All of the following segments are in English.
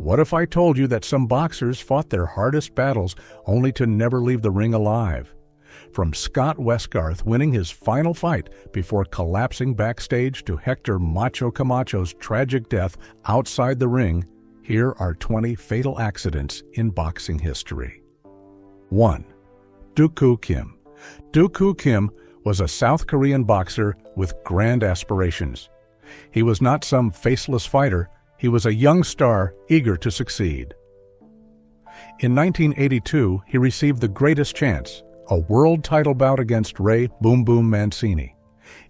What if I told you that some boxers fought their hardest battles only to never leave the ring alive? From Scott Westgarth winning his final fight before collapsing backstage to Hector Macho Camacho's tragic death outside the ring, here are 20 fatal accidents in boxing history. 1. Duk Koo Kim. Duk Koo Kim was a South Korean boxer with grand aspirations. He was not some faceless fighter, he was a young star eager to succeed. In 1982, he received the greatest chance, a world title bout against Ray Boom Boom Mancini.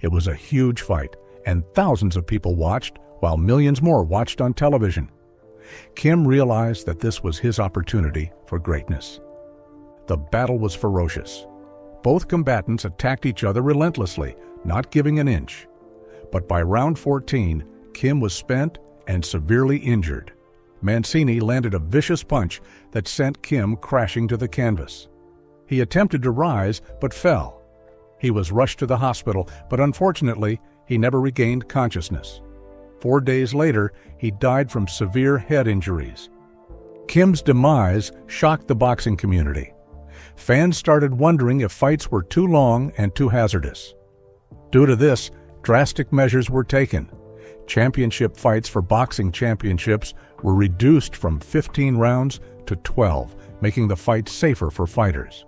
It was a huge fight, and thousands of people watched, while millions more watched on television. Kim realized that this was his opportunity for greatness. The battle was ferocious. Both combatants attacked each other relentlessly, not giving an inch. But by round 14, Kim was spent and severely injured. Mancini landed a vicious punch that sent Kim crashing to the canvas. He attempted to rise, but fell. He was rushed to the hospital, but unfortunately, he never regained consciousness. 4 days later, he died from severe head injuries. Kim's demise shocked the boxing community. Fans started wondering if fights were too long and too hazardous. Due to this, drastic measures were taken. Championship fights for boxing championships were reduced from 15 rounds to 12, making the fight safer for fighters.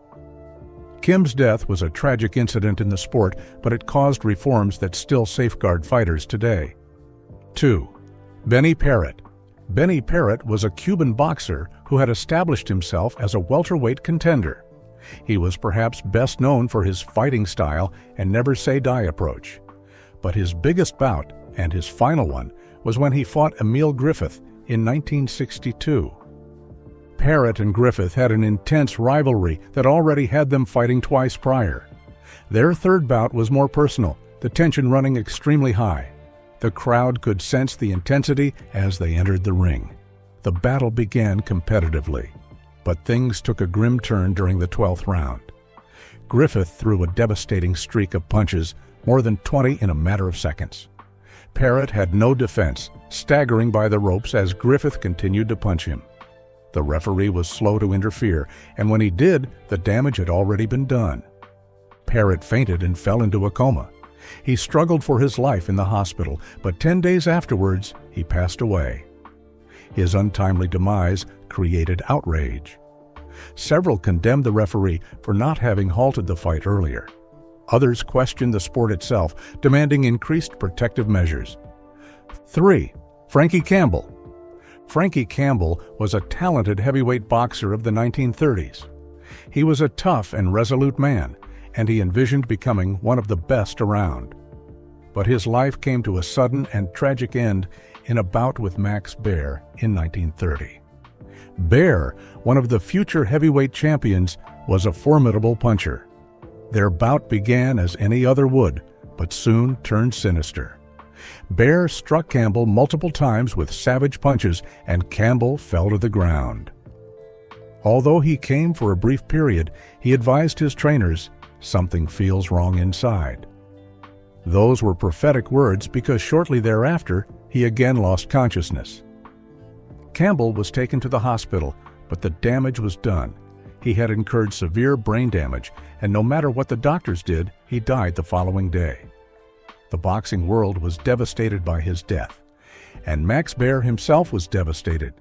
Kim's death was a tragic incident in the sport, but it caused reforms that still safeguard fighters today. 2. Benny Paret. Benny Paret was a Cuban boxer who had established himself as a welterweight contender. He was perhaps best known for his fighting style and never-say-die approach. But his biggest bout, and his final one, was when he fought Emil Griffith in 1962. Paret and Griffith had an intense rivalry that already had them fighting twice prior. Their third bout was more personal, the tension running extremely high. The crowd could sense the intensity as they entered the ring. The battle began competitively, but things took a grim turn during the 12th round. Griffith threw a devastating streak of punches, more than 20 in a matter of seconds. Paret had no defense, staggering by the ropes as Griffith continued to punch him. The referee was slow to interfere, and when he did, the damage had already been done. Paret fainted and fell into a coma. He struggled for his life in the hospital, but 10 days afterwards, he passed away. His untimely demise created outrage. Several condemned the referee for not having halted the fight earlier. Others questioned the sport itself, demanding increased protective measures. 3. Frankie Campbell. Frankie Campbell was a talented heavyweight boxer of the 1930s. He was a tough and resolute man, and he envisioned becoming one of the best around. But his life came to a sudden and tragic end in a bout with Max Baer in 1930. Baer, one of the future heavyweight champions, was a formidable puncher. Their bout began as any other would, but soon turned sinister. Baer struck Campbell multiple times with savage punches, and Campbell fell to the ground. Although he came for a brief period, he advised his trainers, "Something feels wrong inside." Those were prophetic words because shortly thereafter, he again lost consciousness. Campbell was taken to the hospital, but the damage was done. He had incurred severe brain damage, and no matter what the doctors did, he died the following day. The boxing world was devastated by his death, and Max Baer himself was devastated.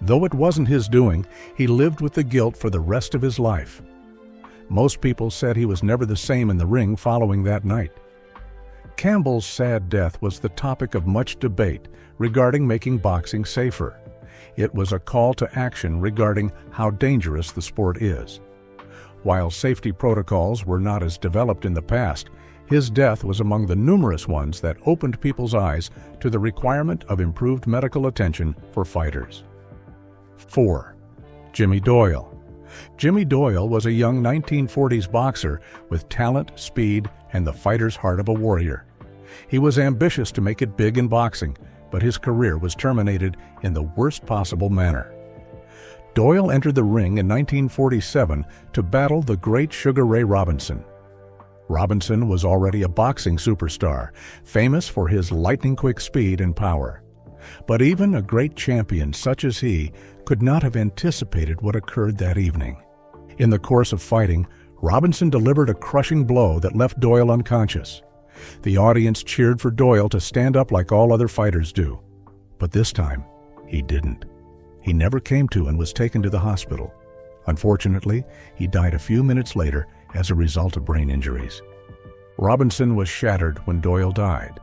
Though it wasn't his doing, he lived with the guilt for the rest of his life. Most people said he was never the same in the ring following that night. Campbell's sad death was the topic of much debate regarding making boxing safer. It was a call to action regarding how dangerous the sport is. While safety protocols were not as developed in the past, his death was among the numerous ones that opened people's eyes to the requirement of improved medical attention for fighters. 4. Jimmy Doyle. Jimmy Doyle was a young 1940s boxer with talent, speed, and the fighter's heart of a warrior. He was ambitious to make it big in boxing, but his career was terminated in the worst possible manner. Doyle entered the ring in 1947 to battle the great Sugar Ray Robinson. Robinson was already a boxing superstar, famous for his lightning-quick speed and power. But even a great champion such as he could not have anticipated what occurred that evening. In the course of fighting, Robinson delivered a crushing blow that left Doyle unconscious. The audience cheered for Doyle to stand up like all other fighters do. But this time, he didn't. He never came to and was taken to the hospital. Unfortunately, he died a few minutes later as a result of brain injuries. Robinson was shattered when Doyle died.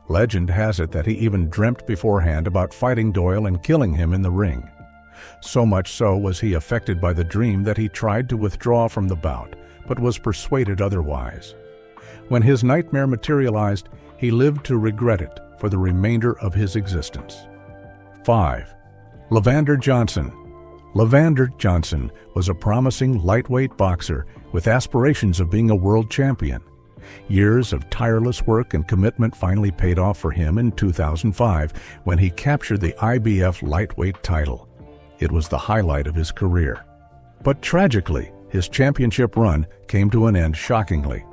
Legend has it that he even dreamt beforehand about fighting Doyle and killing him in the ring. So much so was he affected by the dream that he tried to withdraw from the bout, but was persuaded otherwise. When his nightmare materialized, he lived to regret it for the remainder of his existence. 5. Leavander Johnson. Leavander Johnson was a promising lightweight boxer with aspirations of being a world champion. Years of tireless work and commitment finally paid off for him in 2005 when he captured the IBF lightweight title. It was the highlight of his career. But tragically, his championship run came to an end shockingly.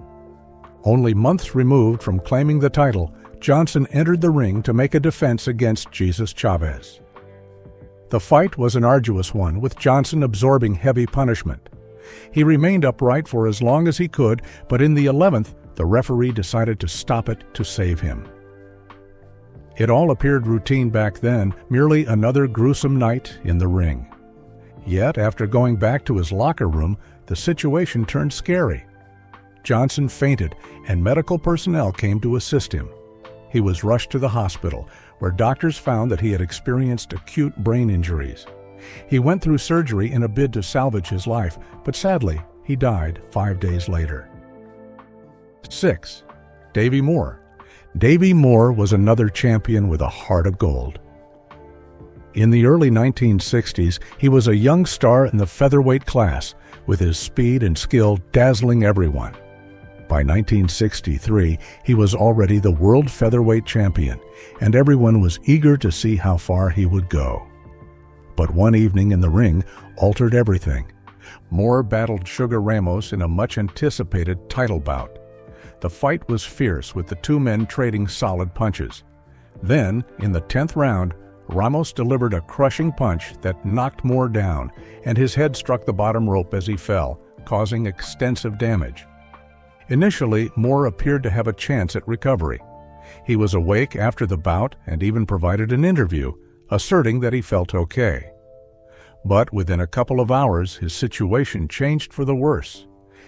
Only months removed from claiming the title, Johnson entered the ring to make a defense against Jesus Chavez. The fight was an arduous one, with Johnson absorbing heavy punishment. He remained upright for as long as he could, but in the 11th, the referee decided to stop it to save him. It all appeared routine back then, merely another gruesome night in the ring. Yet, after going back to his locker room, the situation turned scary. Johnson fainted, and medical personnel came to assist him. He was rushed to the hospital, where doctors found that he had experienced acute brain injuries. He went through surgery in a bid to salvage his life, but sadly, he died 5 days later. 6. Davy Moore. Davy Moore was another champion with a heart of gold. In the early 1960s, he was a young star in the featherweight class, with his speed and skill dazzling everyone. By 1963, he was already the world featherweight champion, and everyone was eager to see how far he would go. But one evening in the ring altered everything. Moore battled Sugar Ramos in a much-anticipated title bout. The fight was fierce, with the two men trading solid punches. Then, in the 10th round, Ramos delivered a crushing punch that knocked Moore down, and his head struck the bottom rope as he fell, causing extensive damage. Initially, Moore appeared to have a chance at recovery. He was awake after the bout and even provided an interview, asserting that he felt okay. But within a couple of hours, his situation changed for the worse.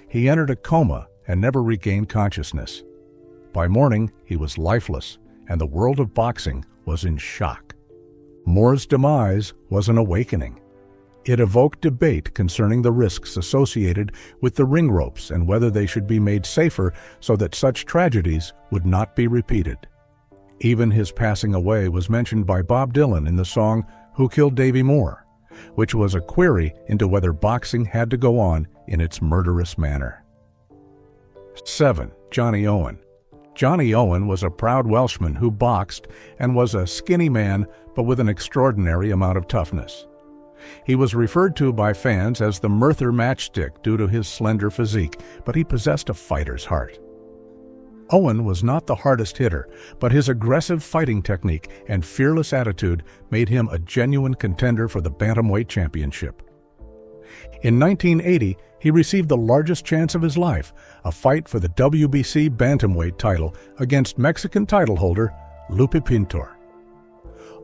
He entered a coma and never regained consciousness. By morning, he was lifeless, and the world of boxing was in shock. Moore's demise was an awakening. It evoked debate concerning the risks associated with the ring ropes and whether they should be made safer so that such tragedies would not be repeated. Even his passing away was mentioned by Bob Dylan in the song "Who Killed Davy Moore?", which was a query into whether boxing had to go on in its murderous manner. 7. Johnny Owen. Johnny Owen was a proud Welshman who boxed and was a skinny man but with an extraordinary amount of toughness. He was referred to by fans as the Merthyr Matchstick due to his slender physique, but he possessed a fighter's heart. Owen was not the hardest hitter, but his aggressive fighting technique and fearless attitude made him a genuine contender for the bantamweight championship. In 1980, he received the largest chance of his life, a fight for the WBC bantamweight title against Mexican title holder Lupe Pintor.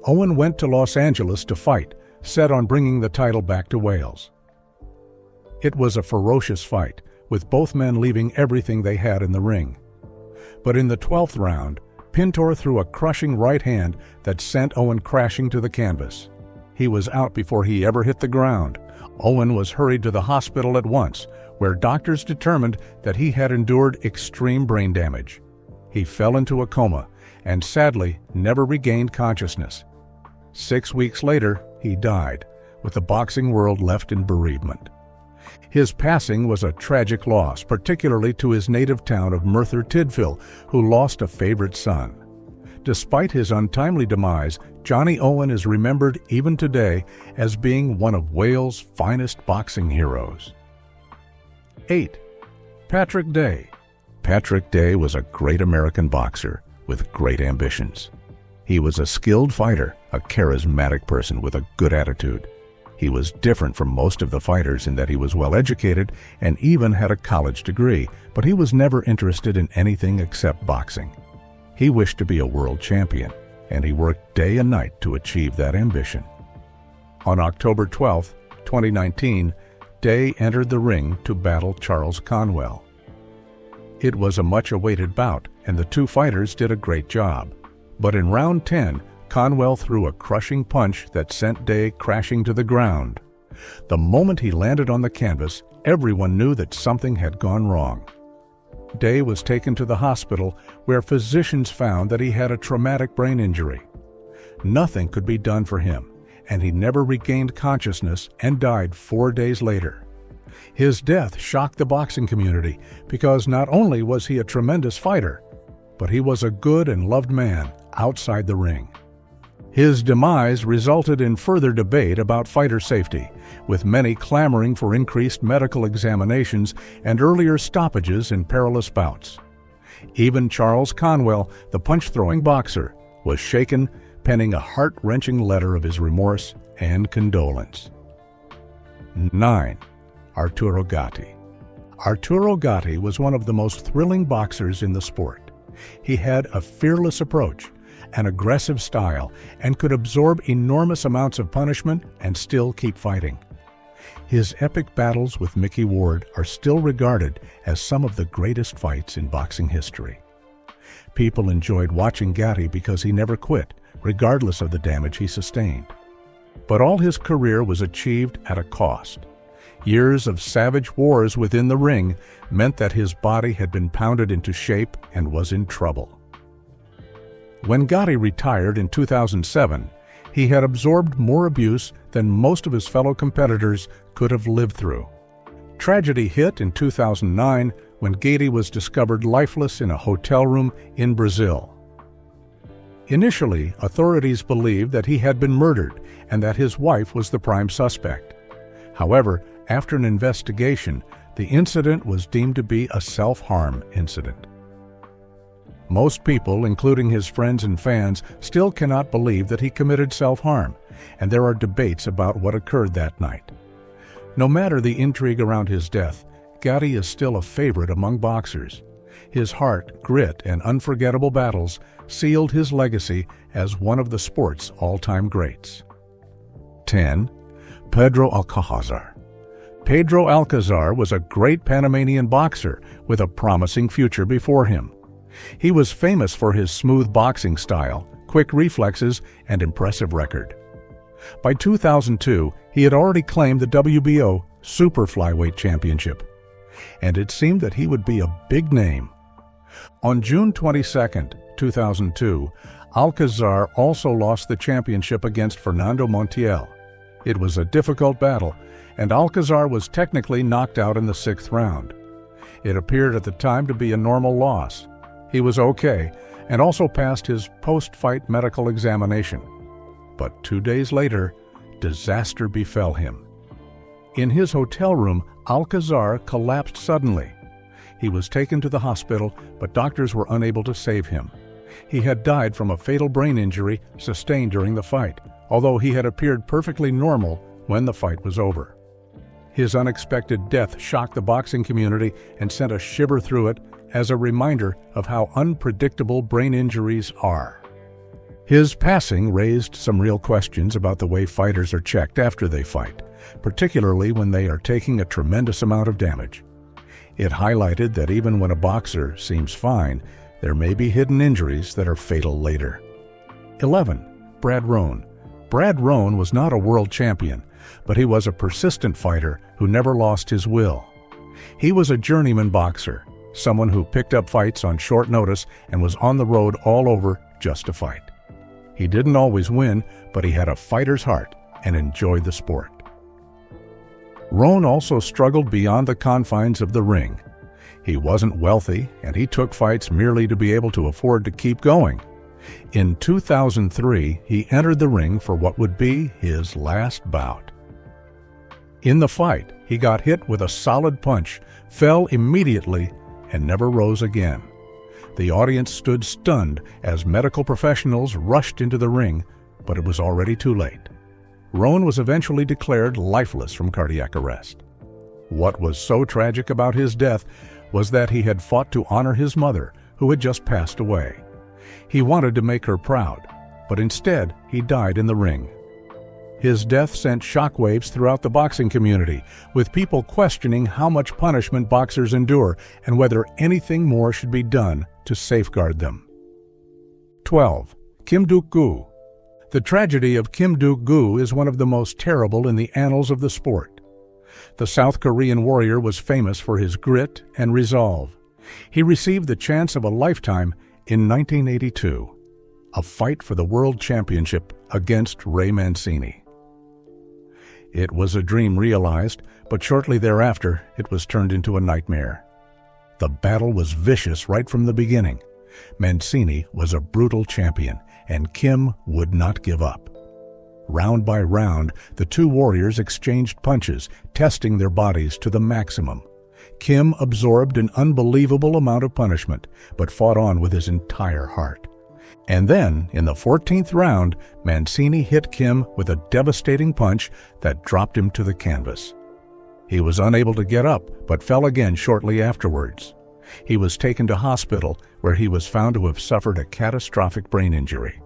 Owen went to Los Angeles to fight, set on bringing the title back to Wales. It was a ferocious fight, with both men leaving everything they had in the ring. But in the 12th round, Pintor threw a crushing right hand that sent Owen crashing to the canvas. He was out before he ever hit the ground. Owen was hurried to the hospital at once, where doctors determined that he had endured extreme brain damage. He fell into a coma and sadly never regained consciousness. 6 weeks later, he died, with the boxing world left in bereavement. His passing was a tragic loss, particularly to his native town of Merthyr Tydfil, who lost a favorite son. Despite his untimely demise, Johnny Owen is remembered even today as being one of Wales' finest boxing heroes. 8. Patrick Day. Patrick Day was a great American boxer with great ambitions. He was a skilled fighter, a charismatic person with a good attitude. He was different from most of the fighters in that he was well educated and even had a college degree, but he was never interested in anything except boxing. He wished to be a world champion, and he worked day and night to achieve that ambition. On October 12, 2019, Day entered the ring to battle Charles Conwell. It was a much-awaited bout, and the two fighters did a great job. But in round 10, Conwell threw a crushing punch that sent Day crashing to the ground. The moment he landed on the canvas, everyone knew that something had gone wrong. Day was taken to the hospital, where physicians found that he had a traumatic brain injury. Nothing could be done for him, and he never regained consciousness and died 4 days later. His death shocked the boxing community because not only was he a tremendous fighter, but he was a good and loved man outside the ring. His demise resulted in further debate about fighter safety, with many clamoring for increased medical examinations and earlier stoppages in perilous bouts. Even Charles Conwell, the punch-throwing boxer, was shaken, penning a heart-wrenching letter of his remorse and condolence. 9. Arturo Gatti. Arturo Gatti was one of the most thrilling boxers in the sport. He had a fearless approach, an aggressive style, and could absorb enormous amounts of punishment and still keep fighting. His epic battles with Mickey Ward are still regarded as some of the greatest fights in boxing history. People enjoyed watching Gatti because he never quit, regardless of the damage he sustained. But all his career was achieved at a cost. Years of savage wars within the ring meant that his body had been pounded into shape and was in trouble. When Gatti retired in 2007, he had absorbed more abuse than most of his fellow competitors could have lived through. Tragedy hit in 2009 when Gatti was discovered lifeless in a hotel room in Brazil. Initially, authorities believed that he had been murdered and that his wife was the prime suspect. However, after an investigation, the incident was deemed to be a self-harm incident. Most people, including his friends and fans, still cannot believe that he committed self-harm, and there are debates about what occurred that night. No matter the intrigue around his death, Gatti is still a favorite among boxers. His heart, grit, and unforgettable battles sealed his legacy as one of the sport's all-time greats. 10. Pedro Alcazar. Pedro Alcazar was a great Panamanian boxer with a promising future before him. He was famous for his smooth boxing style, quick reflexes, and impressive record. By 2002, he had already claimed the WBO Super Flyweight Championship, and it seemed that he would be a big name. On June 22, 2002, Alcazar also lost the championship against Fernando Montiel. It was a difficult battle, and Alcazar was technically knocked out in the 6th round. It appeared at the time to be a normal loss. He was okay, and also passed his post-fight medical examination. But 2 days later, disaster befell him. In his hotel room, Alcazar collapsed suddenly. He was taken to the hospital, but doctors were unable to save him. He had died from a fatal brain injury sustained during the fight, although he had appeared perfectly normal when the fight was over. His unexpected death shocked the boxing community and sent a shiver through it as a reminder of how unpredictable brain injuries are. His passing raised some real questions about the way fighters are checked after they fight, particularly when they are taking a tremendous amount of damage. It highlighted that even when a boxer seems fine, there may be hidden injuries that are fatal later. 11. Brad Raan. Brad Raan was not a world champion, but he was a persistent fighter who never lost his will. He was a journeyman boxer, someone who picked up fights on short notice and was on the road all over just to fight. He didn't always win, but he had a fighter's heart and enjoyed the sport. Raan also struggled beyond the confines of the ring. He wasn't wealthy, and he took fights merely to be able to afford to keep going. In 2003, he entered the ring for what would be his last bout. In the fight, he got hit with a solid punch, fell immediately, and never rose again. The audience stood stunned as medical professionals rushed into the ring, but it was already too late. Raan was eventually declared lifeless from cardiac arrest. What was so tragic about his death was that he had fought to honor his mother, who had just passed away. He wanted to make her proud, but instead he died in the ring. His death sent shockwaves throughout the boxing community, with people questioning how much punishment boxers endure and whether anything more should be done to safeguard them. 12. Kim Duk Koo. The tragedy of Kim Duk Koo is one of the most terrible in the annals of the sport. The South Korean warrior was famous for his grit and resolve. He received the chance of a lifetime in 1982, a fight for the World Championship against Ray Mancini. It was a dream realized, but shortly thereafter it was turned into a nightmare. The battle was vicious right from the beginning. Mancini was a brutal champion, and Kim would not give up. Round by round, the two warriors exchanged punches, testing their bodies to the maximum. Kim absorbed an unbelievable amount of punishment, but fought on with his entire heart. And then, in the 14th round, Mancini hit Kim with a devastating punch that dropped him to the canvas. He was unable to get up, but fell again shortly afterwards. He was taken to hospital, where he was found to have suffered a catastrophic brain injury.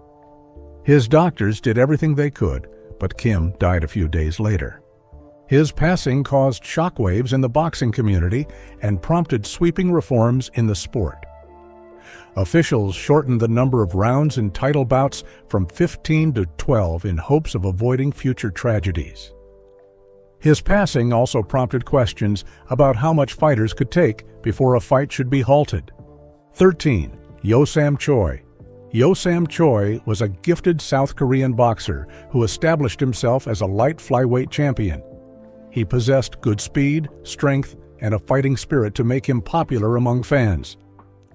His doctors did everything they could, but Kim died a few days later. His passing caused shockwaves in the boxing community and prompted sweeping reforms in the sport. Officials shortened the number of rounds in title bouts from 15 to 12 in hopes of avoiding future tragedies. His passing also prompted questions about how much fighters could take before a fight should be halted. 13. Yosam Choi. Yosam Choi was a gifted South Korean boxer who established himself as a light flyweight champion. He possessed good speed, strength, and a fighting spirit to make him popular among fans.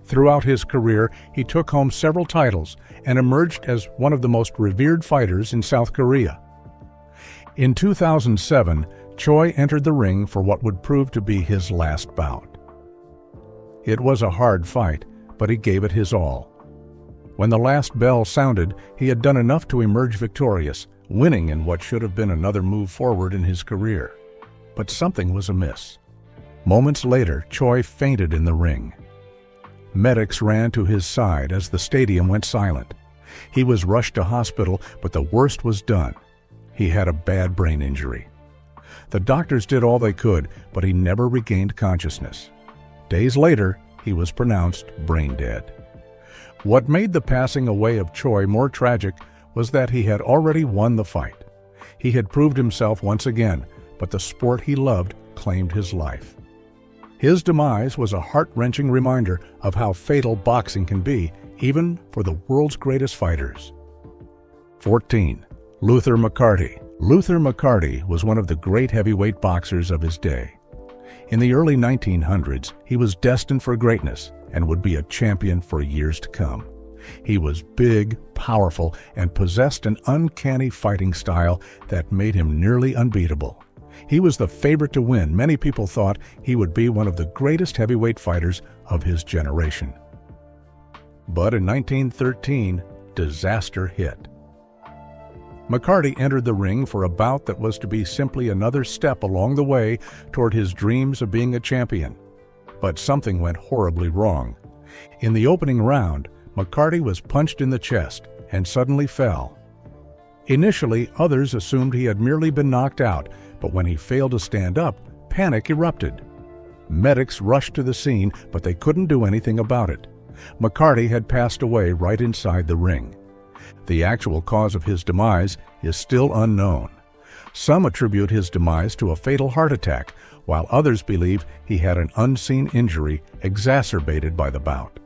Throughout his career, he took home several titles and emerged as one of the most revered fighters in South Korea. In 2007, Choi entered the ring for what would prove to be his last bout. It was a hard fight, but he gave it his all. When the last bell sounded, he had done enough to emerge victorious, winning in what should have been another move forward in his career. But something was amiss. Moments later, Choi fainted in the ring. Medics ran to his side as the stadium went silent. He was rushed to hospital, but the worst was done. He had a bad brain injury. The doctors did all they could, but he never regained consciousness. Days later, he was pronounced brain dead. What made the passing away of Choi more tragic was that he had already won the fight. He had proved himself once again, but the sport he loved claimed his life. His demise was a heart-wrenching reminder of how fatal boxing can be, even for the world's greatest fighters. 14. Luther McCarty. Luther McCarty was one of the great heavyweight boxers of his day. In the early 1900s, he was destined for greatness and would be a champion for years to come. He was big, powerful, and possessed an uncanny fighting style that made him nearly unbeatable. He was the favorite to win. Many people thought he would be one of the greatest heavyweight fighters of his generation. But in 1913, disaster hit. McCarty entered the ring for a bout that was to be simply another step along the way toward his dreams of being a champion. But something went horribly wrong. In the opening round, McCarty was punched in the chest and suddenly fell. Initially, others assumed he had merely been knocked out, but when he failed to stand up, panic erupted. Medics rushed to the scene, but they couldn't do anything about it. McCarty had passed away right inside the ring. The actual cause of his demise is still unknown. Some attribute his demise to a fatal heart attack, while others believe he had an unseen injury exacerbated by the bout.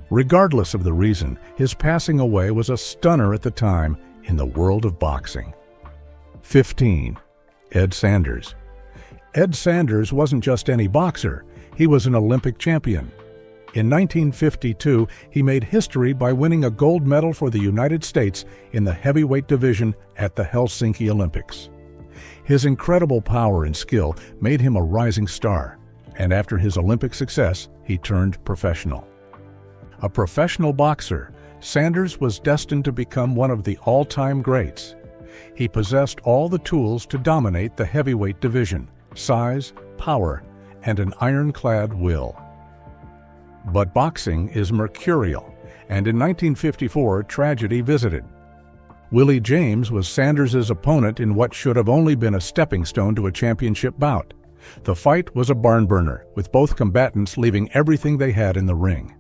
Regardless of the reason, his passing away was a stunner at the time in the world of boxing. 15. Ed Sanders. Ed Sanders wasn't just any boxer, he was an Olympic champion. In 1952, he made history by winning a gold medal for the United States in the heavyweight division at the Helsinki Olympics. His incredible power and skill made him a rising star, and after his Olympic success, he turned professional. A professional boxer, Sanders was destined to become one of the all-time greats. He possessed all the tools to dominate the heavyweight division: size, power, and an ironclad will. But boxing is mercurial, and in 1954 tragedy visited. Willie James was Sanders' opponent in what should have only been a stepping stone to a championship bout. The fight was a barn-burner, with both combatants leaving everything they had in the ring.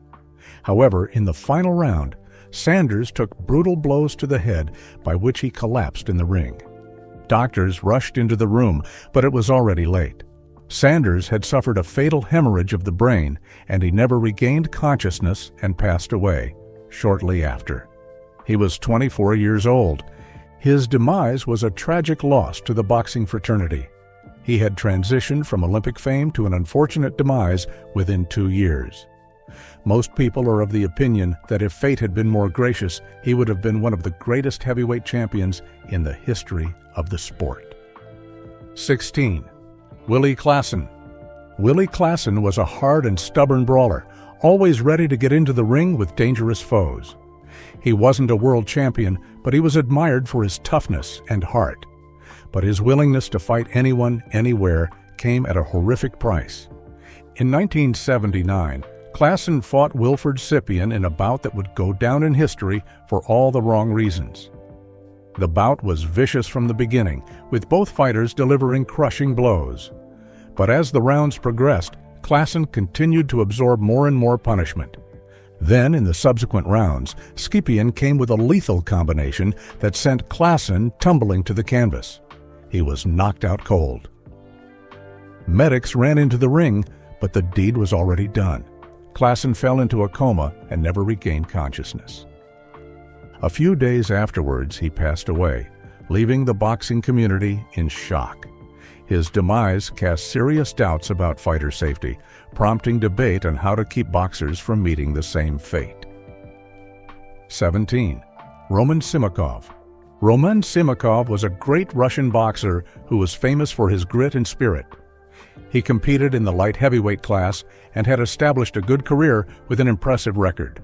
However, in the final round, Sanders took brutal blows to the head, by which he collapsed in the ring. Doctors rushed into the room, but it was already late. Sanders had suffered a fatal hemorrhage of the brain, and he never regained consciousness and passed away shortly after. He was 24 years old. His demise was a tragic loss to the boxing fraternity. He had transitioned from Olympic fame to an unfortunate demise within 2 years. Most people are of the opinion that if fate had been more gracious, he would have been one of the greatest heavyweight champions in the history of the sport. 16. Willie Classen. Willie Classen was a hard and stubborn brawler, always ready to get into the ring with dangerous foes. He wasn't a world champion, but he was admired for his toughness and heart. But his willingness to fight anyone, anywhere, came at a horrific price. In 1979, Classen fought Wilfred Sipien in a bout that would go down in history for all the wrong reasons. The bout was vicious from the beginning, with both fighters delivering crushing blows. But as the rounds progressed, Classen continued to absorb more and more punishment. Then, in the subsequent rounds, Sipien came with a lethal combination that sent Classen tumbling to the canvas. He was knocked out cold. Medics ran into the ring, but the deed was already done. Classen fell into a coma and never regained consciousness. A few days afterwards, he passed away, leaving the boxing community in shock. His demise cast serious doubts about fighter safety, prompting debate on how to keep boxers from meeting the same fate. 17. Roman Simakov. Roman Simakov was a great Russian boxer who was famous for his grit and spirit. He competed in the light heavyweight class and had established a good career with an impressive record.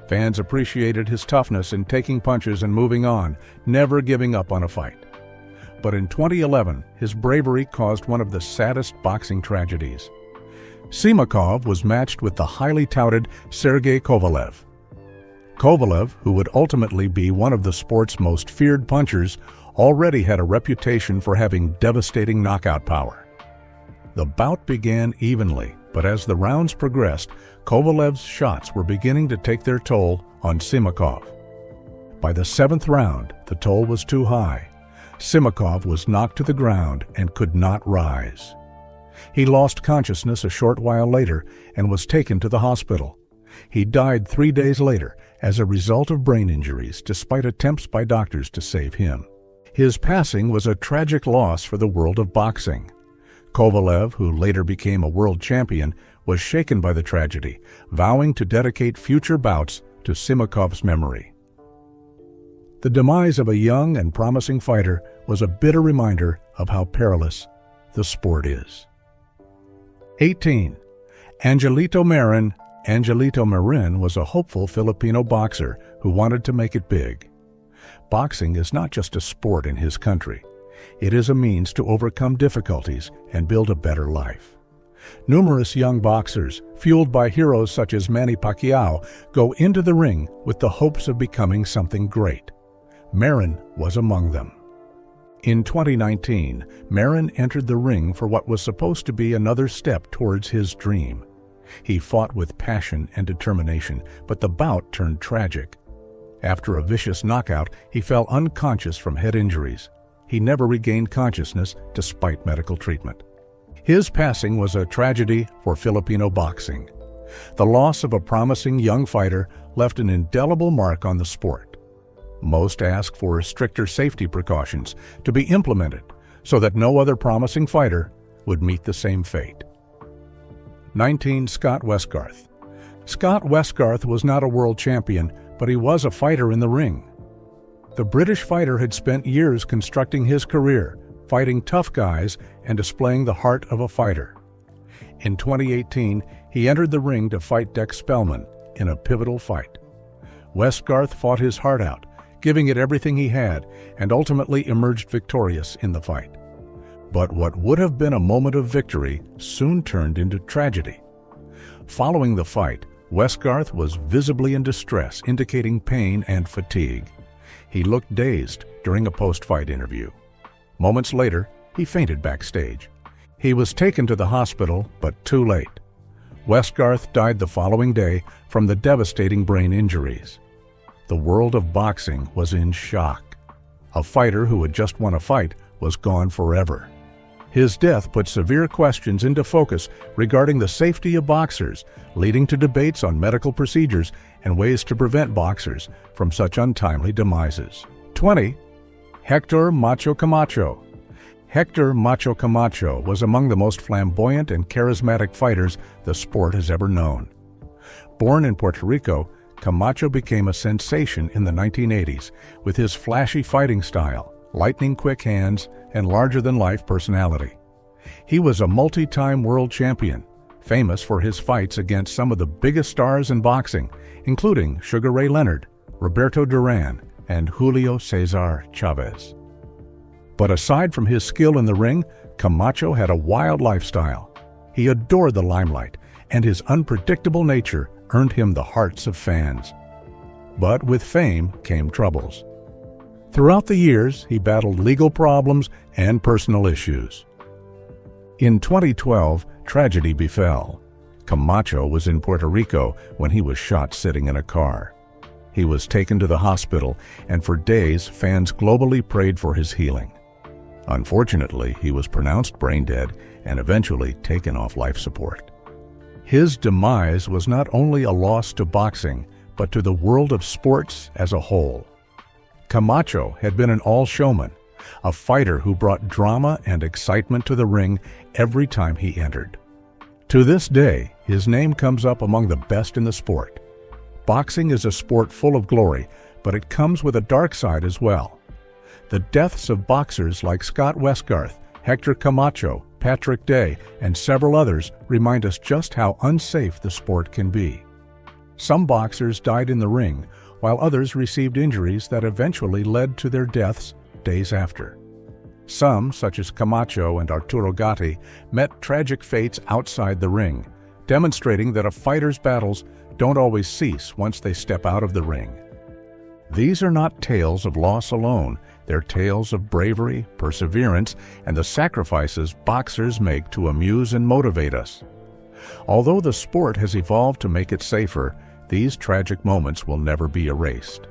Fans appreciated his toughness in taking punches and moving on, never giving up on a fight. But in 2011, his bravery caused one of the saddest boxing tragedies. Simakov was matched with the highly touted Sergei Kovalev. Kovalev, who would ultimately be one of the sport's most feared punchers, already had a reputation for having devastating knockout power. The bout began evenly, but as the rounds progressed, Kovalev's shots were beginning to take their toll on Simakov. By the 7th round, the toll was too high. Simakov was knocked to the ground and could not rise. He lost consciousness a short while later and was taken to the hospital. He died 3 days later as a result of brain injuries, despite attempts by doctors to save him. His passing was a tragic loss for the world of boxing. Kovalev, who later became a world champion, was shaken by the tragedy, vowing to dedicate future bouts to Simakov's memory. The demise of a young and promising fighter was a bitter reminder of how perilous the sport is. 18. Angelito Marin. Angelito Marin was a hopeful Filipino boxer who wanted to make it big. Boxing is not just a sport in his country. It is a means to overcome difficulties and build a better life. Numerous young boxers, fueled by heroes such as Manny Pacquiao, go into the ring with the hopes of becoming something great. Marin was among them. In 2019, Marin entered the ring for what was supposed to be another step towards his dream. He fought with passion and determination, but the bout turned tragic. After a vicious knockout, he fell unconscious from head injuries. He never regained consciousness despite medical treatment. His passing was a tragedy for Filipino boxing. The loss of a promising young fighter left an indelible mark on the sport. Most ask for stricter safety precautions to be implemented so that no other promising fighter would meet the same fate. 19. Scott Westgarth. Scott Westgarth was not a world champion, but he was a fighter in the ring. The British fighter had spent years constructing his career, fighting tough guys and displaying the heart of a fighter. In 2018, he entered the ring to fight Dex Spellman, in a pivotal fight. Westgarth fought his heart out, giving it everything he had, and ultimately emerged victorious in the fight. But what would have been a moment of victory soon turned into tragedy. Following the fight, Westgarth was visibly in distress, indicating pain and fatigue. He looked dazed during a post-fight interview. Moments later, he fainted backstage. He was taken to the hospital, but too late. Westgarth died the following day from the devastating brain injuries. The world of boxing was in shock. A fighter who had just won a fight was gone forever. His death put severe questions into focus regarding the safety of boxers, leading to debates on medical procedures and ways to prevent boxers from such untimely demises. 20. Hector Macho Camacho. Hector Macho Camacho was among the most flamboyant and charismatic fighters the sport has ever known. Born in Puerto Rico, Camacho became a sensation in the 1980s with his flashy fighting style, lightning-quick hands, and larger-than-life personality. He was a multi-time world champion, famous for his fights against some of the biggest stars in boxing, including Sugar Ray Leonard, Roberto Duran, and Julio Cesar Chavez. But aside from his skill in the ring, Camacho had a wild lifestyle. He adored the limelight, and his unpredictable nature earned him the hearts of fans. But with fame came troubles. Throughout the years, he battled legal problems and personal issues. In 2012, tragedy befell. Camacho was in Puerto Rico when he was shot sitting in a car. He was taken to the hospital, and for days, fans globally prayed for his healing. Unfortunately, he was pronounced brain dead and eventually taken off life support. His demise was not only a loss to boxing, but to the world of sports as a whole. Camacho had been an all-showman, a fighter who brought drama and excitement to the ring every time he entered. To this day, his name comes up among the best in the sport. Boxing is a sport full of glory, but it comes with a dark side as well. The deaths of boxers like Scott Westgarth, Hector Camacho, Patrick Day, and several others remind us just how unsafe the sport can be. Some boxers died in the ring, while others received injuries that eventually led to their deaths days after. Some, such as Camacho and Arturo Gatti, met tragic fates outside the ring, demonstrating that a fighter's battles don't always cease once they step out of the ring. These are not tales of loss alone. They're tales of bravery, perseverance, and the sacrifices boxers make to amuse and motivate us. Although the sport has evolved to make it safer, these tragic moments will never be erased.